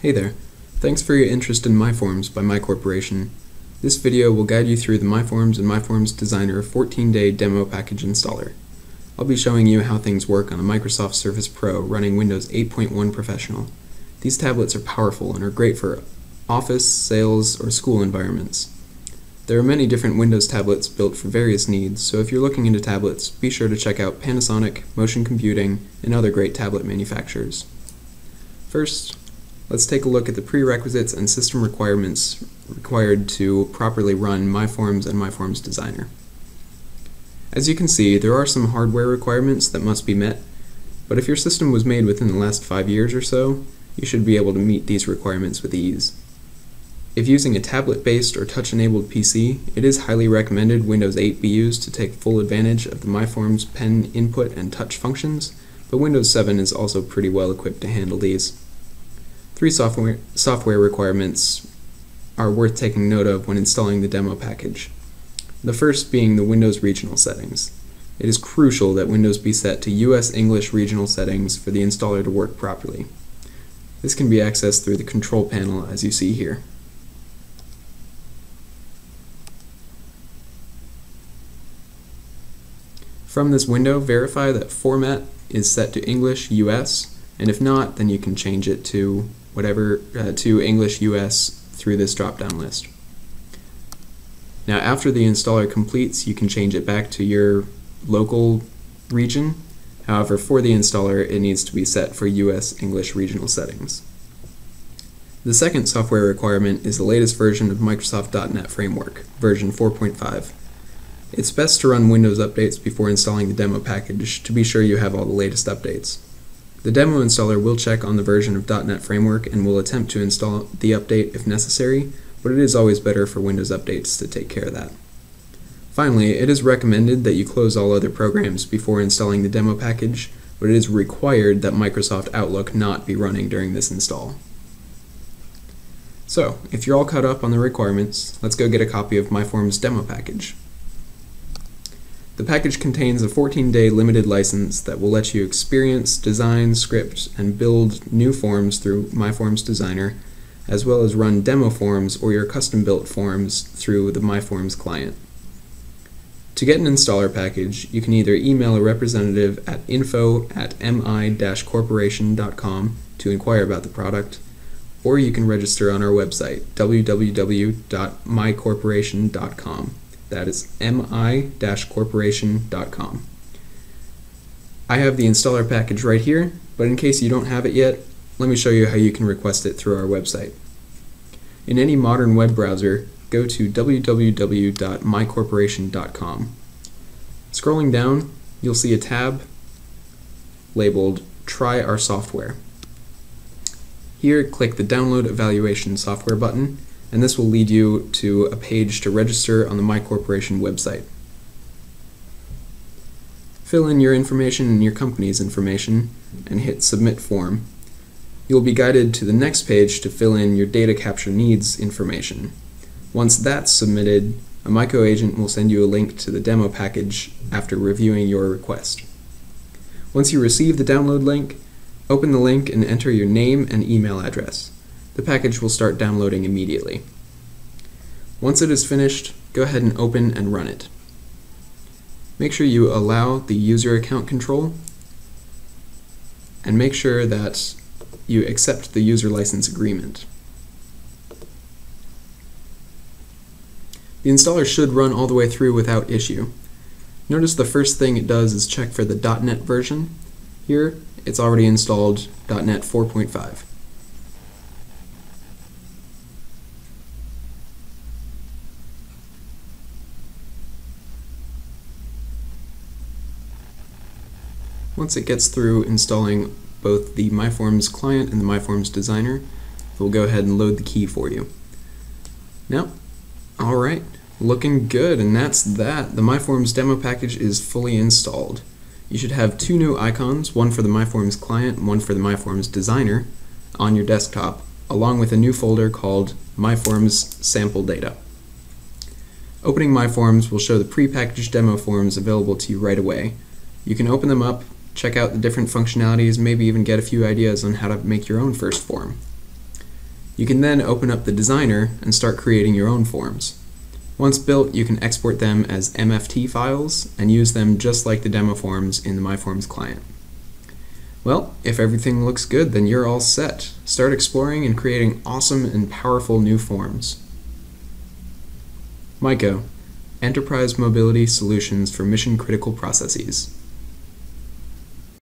Hey there, thanks for your interest in MyForms by My Corporation. This video will guide you through the MyForms and MyForms Designer 14-day demo package installer. I'll be showing you how things work on a Microsoft Surface Pro running Windows 8.1 Professional. These tablets are powerful and are great for office, sales, or school environments. There are many different Windows tablets built for various needs, so if you're looking into tablets, be sure to check out Panasonic, Motion Computing, and other great tablet manufacturers. First, let's take a look at the prerequisites and system requirements required to properly run MyForms and MyForms Designer. As you can see, there are some hardware requirements that must be met, but if your system was made within the last 5 years or so, you should be able to meet these requirements with ease. If using a tablet-based or touch-enabled PC, it is highly recommended Windows 8 be used to take full advantage of the MyForms pen input and touch functions, but Windows 7 is also pretty well equipped to handle these. 3 software requirements are worth taking note of when installing the demo package. The first being the Windows regional settings. It is crucial that Windows be set to US English regional settings for the installer to work properly. This can be accessed through the control panel as you see here. From this window, verify that format is set to English US, and if not, then you can change it to to English US through this drop-down list. Now, after the installer completes, you can change it back to your local region. However, for the installer, it needs to be set for US English regional settings. The second software requirement is the latest version of Microsoft.NET Framework, version 4.5. It's best to run Windows updates before installing the demo package to be sure you have all the latest updates. The demo installer will check on the version of .NET Framework and will attempt to install the update if necessary, but it is always better for Windows updates to take care of that. Finally, it is recommended that you close all other programs before installing the demo package, but it is required that Microsoft Outlook not be running during this install. So, if you're all caught up on the requirements, let's go get a copy of MyForms demo package. The package contains a 14-day limited license that will let you experience, design, script, and build new forms through MyForms Designer, as well as run demo forms or your custom-built forms through the MyForms client. To get an installer package, you can either email a representative at info@mi-corporation.com to inquire about the product, or you can register on our website, www.mycorporation.com. That is mi-corporation.com. I have the installer package right here, but in case you don't have it yet, let me show you how you can request it through our website. In any modern web browser, go to www.mycorporation.com. Scrolling down, you'll see a tab labeled Try Our Software. Here, click the Download Evaluation Software button, and this will lead you to a page to register on the My Corporation website. Fill in your information and your company's information and hit Submit Form. You'll be guided to the next page to fill in your data capture needs information. Once that's submitted, a MyCo agent will send you a link to the demo package after reviewing your request. Once you receive the download link, open the link and enter your name and email address. The package will start downloading immediately. Once it is finished, go ahead and open and run it. Make sure you allow the user account control, and make sure that you accept the user license agreement. The installer should run all the way through without issue. Notice the first thing it does is check for the .NET version. Here, it's already installed .NET 4.5. Once it gets through installing both the MyForms client and the MyForms Designer, we'll go ahead and load the key for you. Now, alright, looking good, and that's that. The MyForms demo package is fully installed. You should have 2 new icons, one for the MyForms client and one for the MyForms Designer, on your desktop, along with a new folder called MyForms Sample Data. Opening MyForms will show the pre-packaged demo forms available to you right away. You can open them up, check out the different functionalities, maybe even get a few ideas on how to make your own first form. You can then open up the designer and start creating your own forms. Once built, you can export them as MFT files and use them just like the demo forms in the MyForms client. Well, if everything looks good, then you're all set. Start exploring and creating awesome and powerful new forms. MICO, Enterprise Mobility Solutions for Mission Critical Processes.